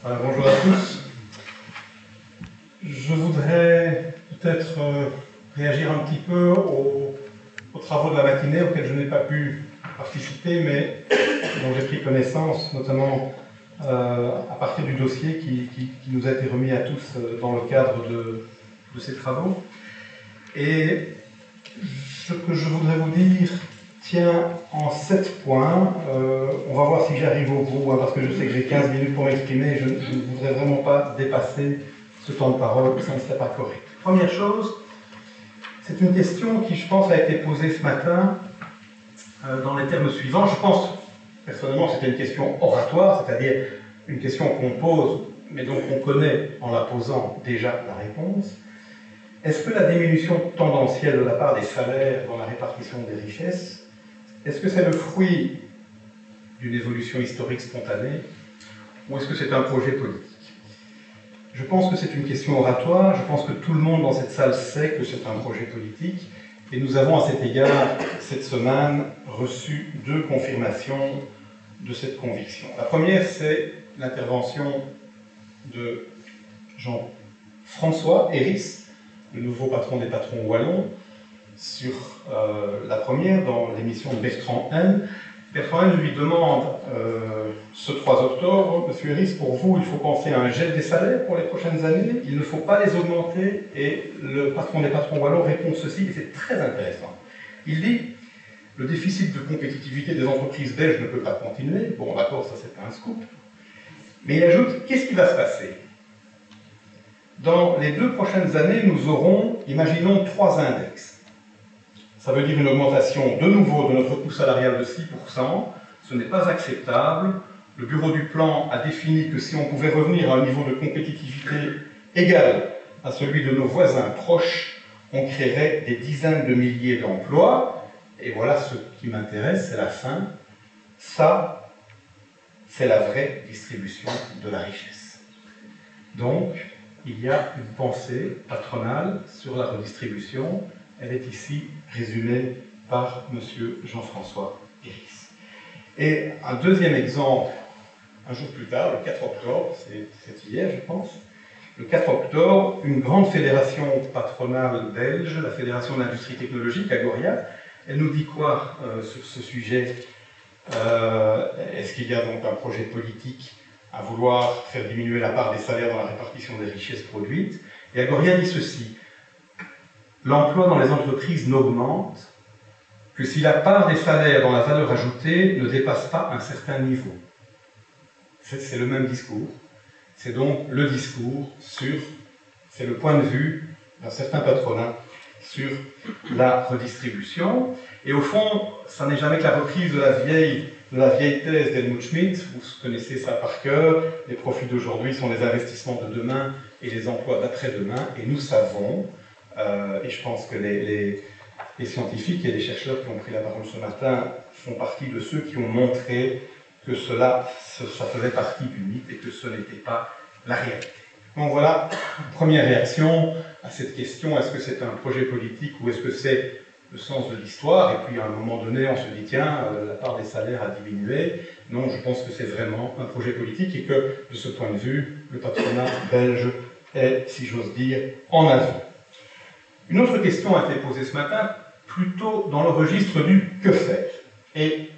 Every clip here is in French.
Voilà, bonjour à tous. Je voudrais peut-être réagir un petit peu aux travaux de la matinée auxquels je n'ai pas pu participer, mais dont j'ai pris connaissance, notamment à partir du dossier qui nous a été remis à tous dans le cadre de ces travaux. Et ce que je voudrais vous dire tient en 7 points. On va voir si j'arrive au bout, parce que je sais que j'ai 15 minutes pour m'exprimer et je ne voudrais vraiment pas dépasser ce temps de parole, ça ne serait pas correct. Première chose, c'est une question qui, je pense, a été posée ce matin dans les termes suivants. Je pense, personnellement, que c'était une question oratoire, c'est-à-dire une question qu'on pose, mais dont on connaît en la posant déjà la réponse. Est-ce que la diminution tendancielle de la part des salaires dans la répartition des richesses, est-ce que c'est le fruit d'une évolution historique spontanée ou est-ce que c'est un projet politique? Je pense que c'est une question oratoire, je pense que tout le monde dans cette salle sait que c'est un projet politique et nous avons à cet égard, cette semaine, reçu 2 confirmations de cette conviction. La première, c'est l'intervention de Jean-François Héris, le nouveau patron des patrons wallons, sur la première, dans l'émission de Bertrand Haine. Bertrand Haine lui demande, ce 3 octobre, Monsieur Héris, pour vous, il faut penser à un gel des salaires pour les prochaines années, il ne faut pas les augmenter, et le patron des patrons wallons répond ceci, et c'est très intéressant. Il dit, le déficit de compétitivité des entreprises belges ne peut pas continuer, bon d'accord, ça c'est un scoop, mais il ajoute, qu'est-ce qui va se passer? Dans les 2 prochaines années, nous aurons, imaginons, 3 index. Ça veut dire une augmentation de nouveau de notre coût salarial de 6%. Ce n'est pas acceptable. Le bureau du plan a défini que si on pouvait revenir à un niveau de compétitivité égal à celui de nos voisins proches, on créerait des dizaines de milliers d'emplois. Et voilà ce qui m'intéresse, c'est la fin. Ça, c'est la vraie distribution de la richesse. Donc, il y a une pensée patronale sur la redistribution. Elle est ici résumée par M. Jean-François Héris. Et un deuxième exemple, un jour plus tard, le 4 octobre, c'est hier je pense, le 4 octobre, une grande fédération patronale belge, la Fédération d'industrie technologique, Agoria, elle nous dit quoi sur ce sujet? Est-ce qu'il y a donc un projet politique à vouloir faire diminuer la part des salaires dans la répartition des richesses produites? Et Agoria dit ceci: l'emploi dans les entreprises n'augmente que si la part des salaires dans la valeur ajoutée ne dépasse pas un certain niveau. C'est le même discours. C'est donc le discours c'est le point de vue d'un certain patronat sur la redistribution. Et au fond, ça n'est jamais que la reprise de la vieille thèse d'Helmut Schmidt. Vous connaissez ça par cœur. Les profits d'aujourd'hui sont les investissements de demain et les emplois d'après-demain. Et nous savons, et je pense que les scientifiques et les chercheurs qui ont pris la parole ce matin font partie de ceux qui ont montré que ça faisait partie du mythe et que ce n'était pas la réalité. Donc voilà, première réaction à cette question, est-ce que c'est un projet politique ou est-ce que c'est le sens de l'histoire? Et puis à un moment donné, on se dit, tiens, la part des salaires a diminué. Non, je pense que c'est vraiment un projet politique et que, de ce point de vue, le patronat belge est, si j'ose dire, en avant. Une autre question a été posée ce matin, plutôt dans le registre du que faire. Et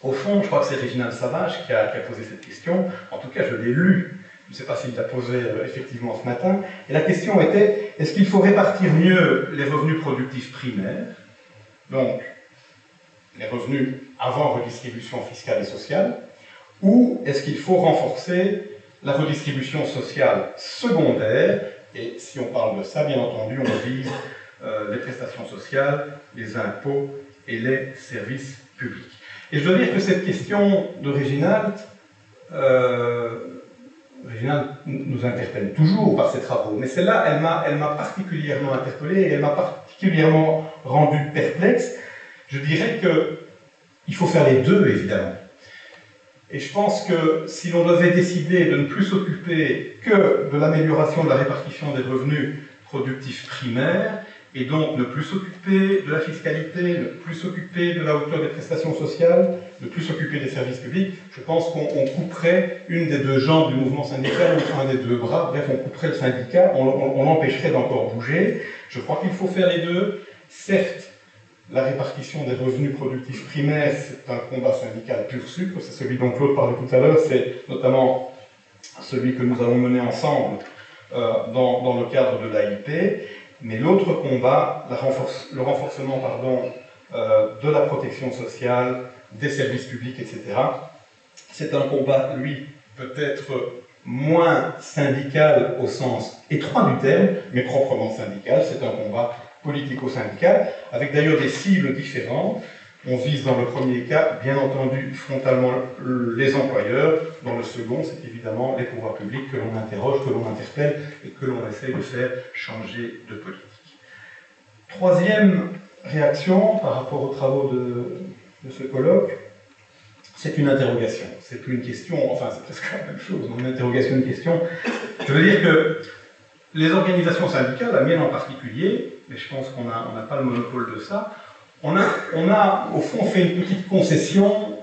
au fond, je crois que c'est Réginald Savage qui a posé cette question. En tout cas, je l'ai lu. Je ne sais pas s'il l'a posée effectivement ce matin. Et la question était, est-ce qu'il faut répartir mieux les revenus productifs primaires, donc les revenus avant redistribution fiscale et sociale, ou est-ce qu'il faut renforcer la redistribution sociale secondaire? Et si on parle de ça, bien entendu, on vise les prestations sociales, les impôts et les services publics. Et je dois dire que cette question de Réginald nous interpelle toujours par ses travaux, mais celle-là, elle m'a particulièrement interpellé et elle m'a particulièrement rendu perplexe. Je dirais qu'il faut faire les deux, évidemment. Et je pense que si l'on devait décider de ne plus s'occuper que de l'amélioration de la répartition des revenus productifs primaires, et donc ne plus s'occuper de la fiscalité, ne plus s'occuper de la hauteur des prestations sociales, ne plus s'occuper des services publics. Je pense qu'on couperait une des deux jambes du mouvement syndical, ou un des deux bras, bref, on couperait le syndicat, on l'empêcherait d'encore bouger. Je crois qu'il faut faire les deux. Certes, la répartition des revenus productifs primaires, c'est un combat syndical pur sucre, c'est celui dont Claude parlait tout à l'heure, c'est notamment celui que nous allons mener ensemble dans le cadre de l'AIP. Mais l'autre combat, le renforcement de la protection sociale, des services publics, etc., c'est un combat, lui, peut-être moins syndical au sens étroit du terme, mais proprement syndical. C'est un combat politico-syndical, avec d'ailleurs des cibles différentes. On vise dans le premier cas, bien entendu, frontalement les employeurs. Dans le second, c'est évidemment les pouvoirs publics que l'on interroge, que l'on interpelle et que l'on essaye de faire changer de politique. Troisième réaction par rapport aux travaux de ce colloque, c'est une interrogation. C'est plus une question, enfin c'est presque la même chose, une interrogation, une question. Je veux dire que les organisations syndicales, la mienne en particulier, mais je pense qu'on n'a pas le monopole de ça, on a au fond fait une petite concession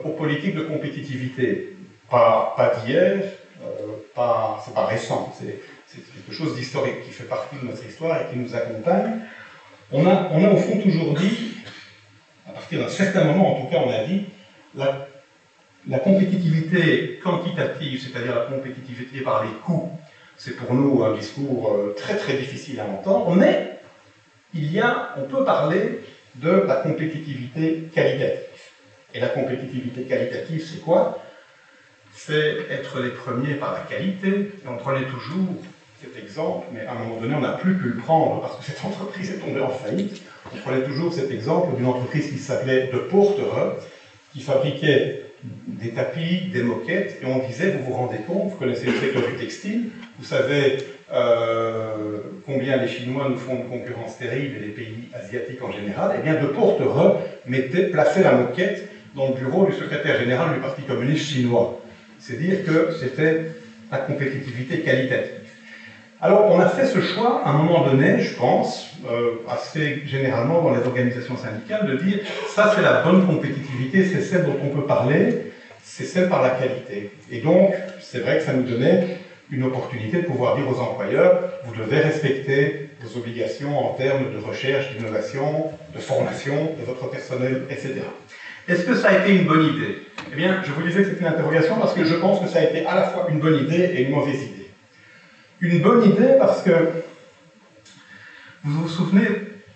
aux politiques de compétitivité. Pas d'hier, c'est pas récent, c'est quelque chose d'historique qui fait partie de notre histoire et qui nous accompagne. On a au fond toujours dit, à partir d'un certain moment en tout cas, on a dit, la compétitivité quantitative, c'est-à-dire la compétitivité par les coûts, c'est pour nous un discours très très difficile à entendre, mais on peut parler de la compétitivité qualitative. Et la compétitivité qualitative, c'est quoi? C'est être les premiers par la qualité. Et on prenait toujours cet exemple, mais à un moment donné, on n'a plus pu le prendre parce que cette entreprise est tombée en faillite. On prenait toujours cet exemple d'une entreprise qui s'appelait De Portere, qui fabriquait des tapis, des moquettes, et on disait, vous vous rendez compte, vous connaissez le secteur du textile, vous savez combien les Chinois nous font une concurrence terrible, et les pays asiatiques en général, et bien De Portere plaçait la moquette dans le bureau du secrétaire général du Parti communiste chinois. C'est dire que c'était la compétitivité qualitative. Alors, on a fait ce choix, à un moment donné, je pense, assez généralement dans les organisations syndicales, de dire, ça c'est la bonne compétitivité, c'est celle dont on peut parler, c'est celle par la qualité. Et donc, c'est vrai que ça nous donnait une opportunité de pouvoir dire aux employeurs, vous devez respecter vos obligations en termes de recherche, d'innovation, de formation de votre personnel, etc. Est-ce que ça a été une bonne idée? Eh bien, je vous disais que c'est une interrogation parce que je pense que ça a été à la fois une bonne idée et une mauvaise idée. Une bonne idée parce que vous vous souvenez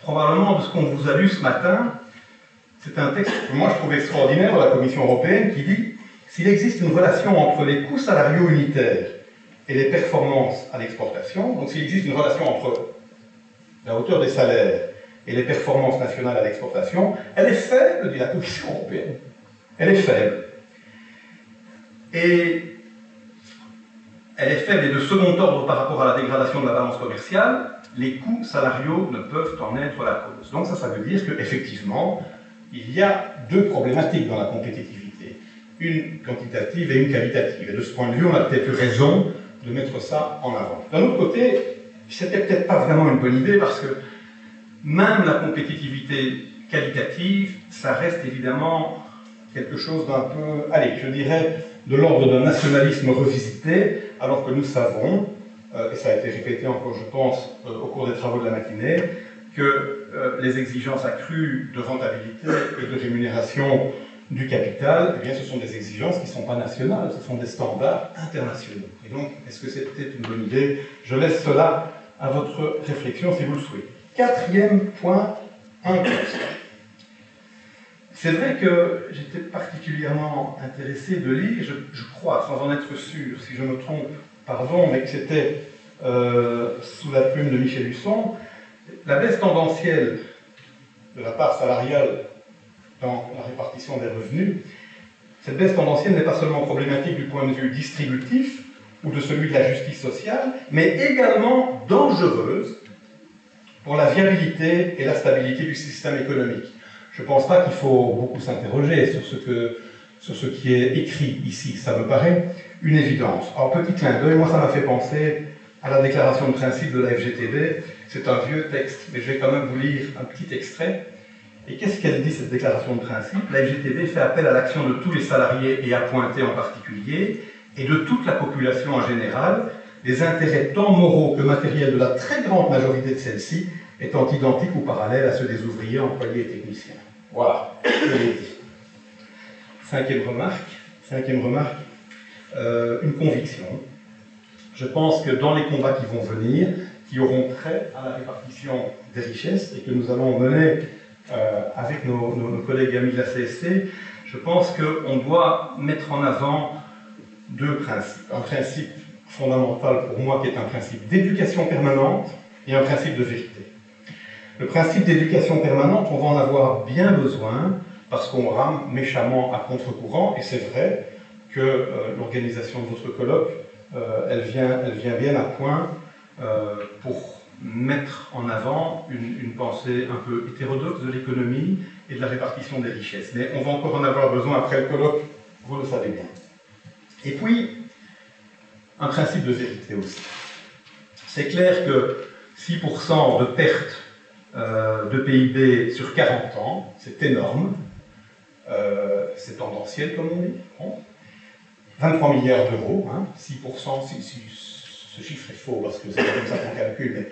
probablement de ce qu'on vous a lu ce matin. C'est un texte que moi je trouve extraordinaire de la Commission européenne qui dit « S'il existe une relation entre les coûts salariaux unitaires et les performances à l'exportation, donc s'il existe une relation entre la hauteur des salaires et les performances nationales à l'exportation, elle est faible, dit la Commission européenne. Elle est faible. Et elle est faible et de second ordre par rapport à la dégradation de la balance commerciale, les coûts salariaux ne peuvent en être la cause. Donc ça veut dire qu'effectivement, il y a deux problématiques dans la compétitivité, une quantitative et une qualitative. Et de ce point de vue, on a peut-être eu raison de mettre ça en avant. D'un autre côté, c'était peut-être pas vraiment une bonne idée parce que même la compétitivité qualitative, ça reste évidemment quelque chose d'un peu, allez, je dirais, de l'ordre d'un nationalisme revisité, alors que nous savons, et ça a été répété encore, je pense, au cours des travaux de la matinée, que les exigences accrues de rentabilité et de rémunération du capital, eh bien, ce sont des exigences qui ne sont pas nationales, ce sont des standards internationaux. Et donc, est-ce que c'est peut-être une bonne idée? Je laisse cela à votre réflexion si vous le souhaitez. Quatrième point, un constat. C'est vrai que j'étais particulièrement intéressé de lire, je crois, sans en être sûr, si je me trompe, pardon, mais que c'était sous la plume de Michel Husson, la baisse tendancielle de la part salariale dans la répartition des revenus. Cette baisse tendancielle n'est pas seulement problématique du point de vue distributif ou de celui de la justice sociale, mais également dangereuse pour la viabilité et la stabilité du système économique. Je ne pense pas qu'il faut beaucoup s'interroger sur ce qui est écrit ici. Ça me paraît une évidence. Alors, petit clin d'œil, moi ça m'a fait penser à la déclaration de principe de la FGTB. C'est un vieux texte, mais je vais quand même vous lire un petit extrait. Et qu'est-ce qu'elle dit, cette déclaration de principe? La FGTB fait appel à l'action de tous les salariés et appointés en particulier, et de toute la population en général, les intérêts tant moraux que matériels de la très grande majorité de celle-ci étant identiques ou parallèles à ceux des ouvriers, employés et techniciens. Voilà, je l'ai dit. Cinquième remarque, une conviction. Je pense que dans les combats qui vont venir, qui auront trait à la répartition des richesses et que nous allons mener avec nos collègues amis de la CSC, je pense qu'on doit mettre en avant deux principes. Un principe fondamental pour moi qui est un principe d'éducation permanente et un principe de vérité. Le principe d'éducation permanente, on va en avoir bien besoin parce qu'on rame méchamment à contre-courant, et c'est vrai que l'organisation de votre colloque, elle vient bien à point pour mettre en avant une pensée un peu hétérodoxe de l'économie et de la répartition des richesses. Mais on va encore en avoir besoin après le colloque, vous le savez bien. Et puis, un principe de vérité aussi. C'est clair que 6% de perte de PIB sur 40 ans, c'est énorme, c'est tendanciel comme on dit. Bon. 23 milliards d'euros, hein, 6%, ce chiffre est faux parce que c'est pas comme ça qu'on calcule, mais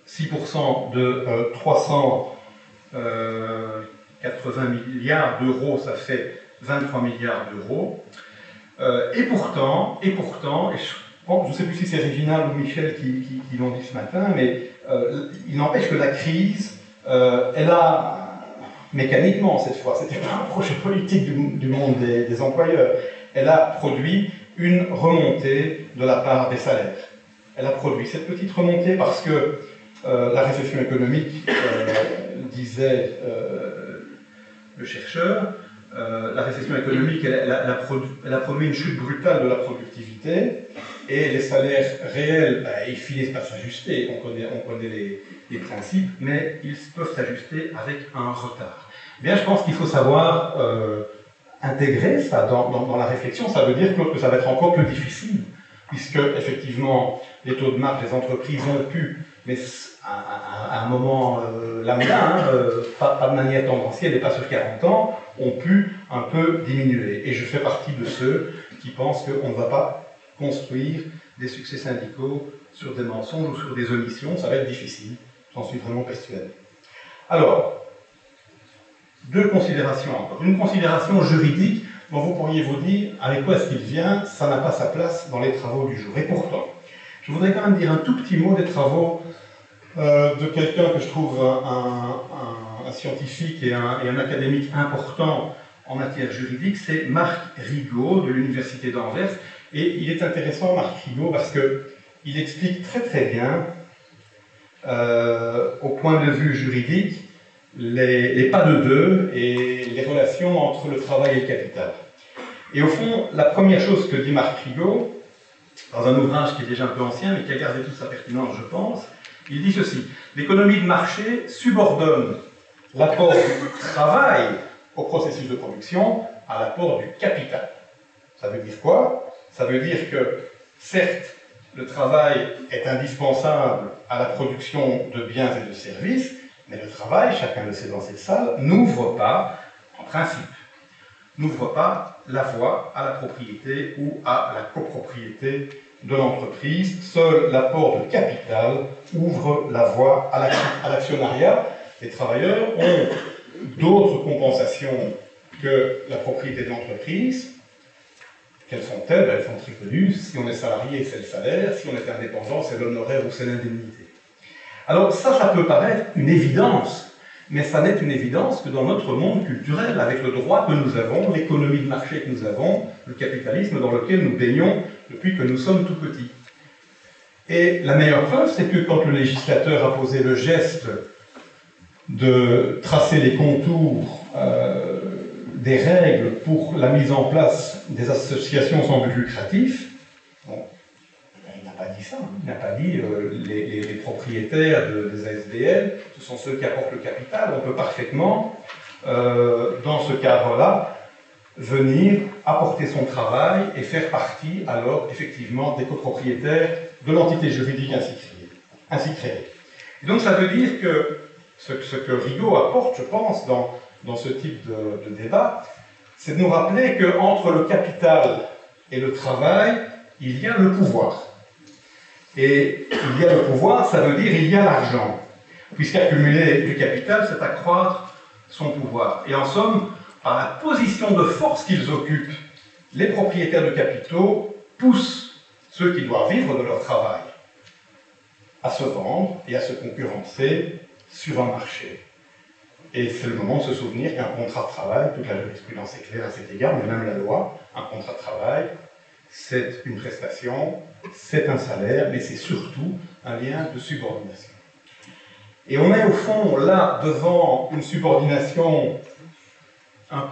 6% de 380 milliards d'euros, ça fait 23 milliards d'euros. Et pourtant, et je ne sais plus si c'est Réginald ou Michel qui l'ont dit ce matin, mais il n'empêche que la crise, elle a, mécaniquement cette fois, c'était pas un projet politique du monde des employeurs, elle a produit une remontée de la part des salaires. Elle a produit cette petite remontée parce que la récession économique, disait le chercheur, la récession économique, elle a produit une chute brutale de la productivité, et les salaires réels, ils finissent par s'ajuster, on connaît les principes, mais ils peuvent s'ajuster avec un retard. Bien, je pense qu'il faut savoir intégrer ça dans la réflexion. Ça veut dire que ça va être encore plus difficile, puisque effectivement les taux de marge des entreprises ont pu, mais à un moment lambda, pas de manière tendancielle et pas sur 40 ans, ont pu un peu diminuer. Et je fais partie de ceux qui pensent qu'on ne va pas construire des succès syndicaux sur des mensonges ou sur des omissions. Ça va être difficile, j'en suis vraiment persuadé. Alors, deux considérations encore. Une considération juridique dont vous pourriez vous dire avec quoi est-ce qu'il vient, ça n'a pas sa place dans les travaux du jour. Et pourtant, je voudrais quand même dire un tout petit mot des travaux de quelqu'un que je trouve un scientifique et un académique important en matière juridique, c'est Marc Rigaud de l'Université d'Anvers. Et il est intéressant, Marc Rigaud, parce qu'il explique très très bien, au point de vue juridique, les pas de deux et les relations entre le travail et le capital. Et au fond, la première chose que dit Marc Rigaud, dans un ouvrage qui est déjà un peu ancien, mais qui a gardé toute sa pertinence, je pense, il dit ceci: l'économie de marché subordonne l'apport du travail au processus de production à l'apport du capital. Ça veut dire quoi? Ça veut dire que, certes, le travail est indispensable à la production de biens et de services, mais le travail, chacun le sait dans cette salle, n'ouvre pas, en principe, n'ouvre pas la voie à la propriété ou à la copropriété de l'entreprise. Seul l'apport de capital ouvre la voie à l'actionnariat. Les travailleurs ont d'autres compensations que la propriété de l'entreprise. Quelles sont-elles? Elles sont très connues. Si on est salarié, c'est le salaire. Si on est indépendant, c'est l'honoraire ou c'est l'indemnité. Alors ça peut paraître une évidence, mais ça n'est une évidence que dans notre monde culturel, avec le droit que nous avons, l'économie de marché que nous avons, le capitalisme dans lequel nous baignons depuis que nous sommes tout petits. Et la meilleure preuve, c'est que quand le législateur a posé le geste de tracer les contours des règles pour la mise en place des associations sans but lucratif, bon, il n'a pas dit ça, il n'a pas dit les propriétaires des ASBL, ce sont ceux qui apportent le capital. On peut parfaitement, dans ce cadre-là, venir apporter son travail et faire partie alors effectivement des copropriétaires de l'entité juridique ainsi créée. Et donc ça veut dire que ce que Rigaud apporte, je pense, dans ce type de débat, c'est de nous rappeler qu'entre le capital et le travail, il y a le pouvoir. Et il y a le pouvoir, ça veut dire il y a l'argent. Puisqu'accumuler du capital, c'est accroître son pouvoir. Et en somme, par la position de force qu'ils occupent, les propriétaires de capitaux poussent ceux qui doivent vivre de leur travail à se vendre et à se concurrencer sur un marché. Et c'est le moment de se souvenir qu'un contrat de travail, toute la jurisprudence est claire à cet égard, mais même la loi, un contrat de travail, c'est une prestation, c'est un salaire, mais c'est surtout un lien de subordination. Et on est au fond là devant une subordination un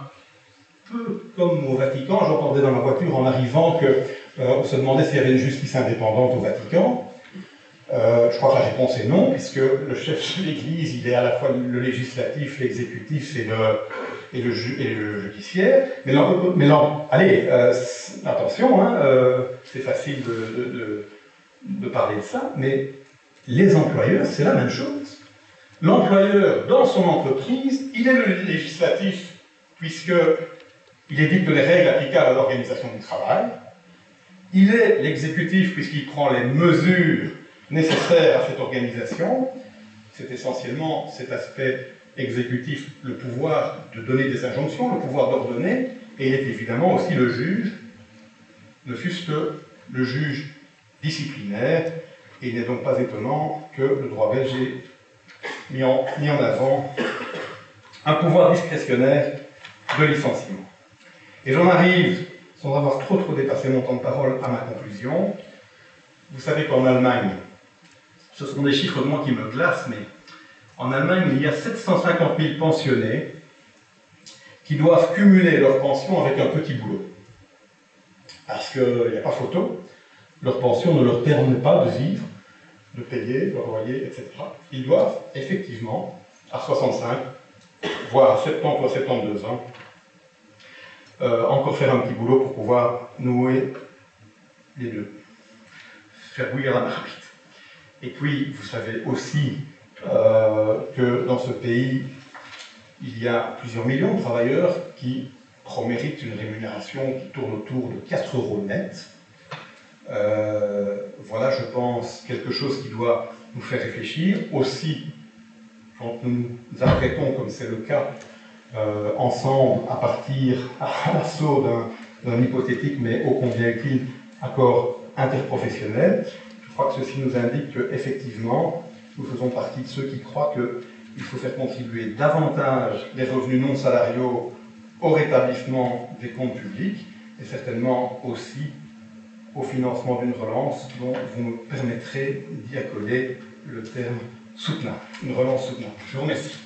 peu comme au Vatican. J'entendais dans ma voiture en arrivant qu'on se demandait s'il y avait une justice indépendante au Vatican. Je crois que la réponse est non, puisque le chef de l'Église, il est à la fois le législatif, l'exécutif et le judiciaire. Mais allez, attention, hein, c'est facile de parler de ça, mais les employeurs, c'est la même chose. L'employeur, dans son entreprise, il est le législatif, puisqu'il édicte les règles applicables à l'organisation du travail. Il est l'exécutif, puisqu'il prend les mesures nécessaires à cette organisation. C'est essentiellement cet aspect exécutif, le pouvoir de donner des injonctions, le pouvoir d'ordonner, et il est évidemment aussi le juge, ne fût-ce que le juge disciplinaire, et il n'est donc pas étonnant que le droit belge ait mis en avant un pouvoir discrétionnaire de licenciement. Et j'en arrive, sans avoir trop dépassé mon temps de parole, à ma conclusion. Vous savez qu'en Allemagne, ce sont des chiffres de moi qui me glacent, mais en Allemagne, il y a 750 000 pensionnés qui doivent cumuler leur pension avec un petit boulot. Parce qu'il n'y a pas photo, leur pension ne leur permet pas de vivre, de payer leur loyer, etc. Ils doivent effectivement, à 65, voire à 70 ou à 72 ans, encore faire un petit boulot pour pouvoir nouer les deux, faire bouillir la marmite. Et puis, vous savez aussi que dans ce pays, il y a plusieurs millions de travailleurs qui méritent une rémunération qui tourne autour de 4 € net. Voilà, je pense, quelque chose qui doit nous faire réfléchir. Aussi, quand nous nous apprêtons, comme c'est le cas, ensemble, à partir à l'assaut d'un hypothétique, mais ô combien utile, accord interprofessionnel, je crois que ceci nous indique qu'effectivement, nous faisons partie de ceux qui croient qu'il faut faire contribuer davantage les revenus non salariaux au rétablissement des comptes publics, et certainement aussi au financement d'une relance dont vous me permettrez d'y accoler le terme soutenable, une relance soutenable. Je vous remercie.